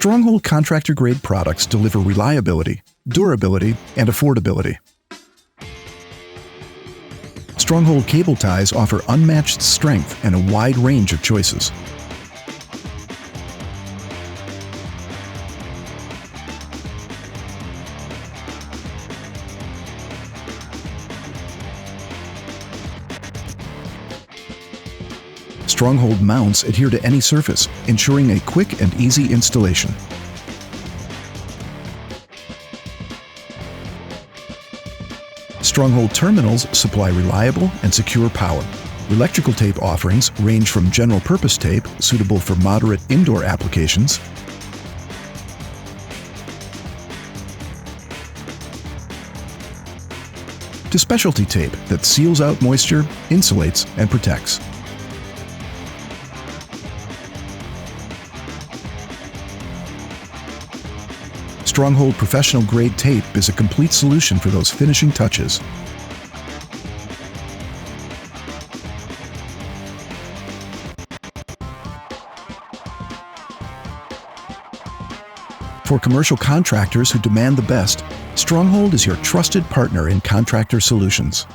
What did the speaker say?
Stronghold Contractor grade products deliver reliability, durability, and affordability. Stronghold cable ties offer unmatched strength and a wide range of choices. Stronghold mounts adhere to any surface, ensuring a quick and easy installation. Stronghold terminals supply reliable and secure power. Electrical tape offerings range from general-purpose tape, suitable for moderate indoor applications, to specialty tape that seals out moisture, insulates, and protects. Stronghold professional grade tape is a complete solution for those finishing touches. For commercial contractors who demand the best, Stronghold is your trusted partner in contractor solutions.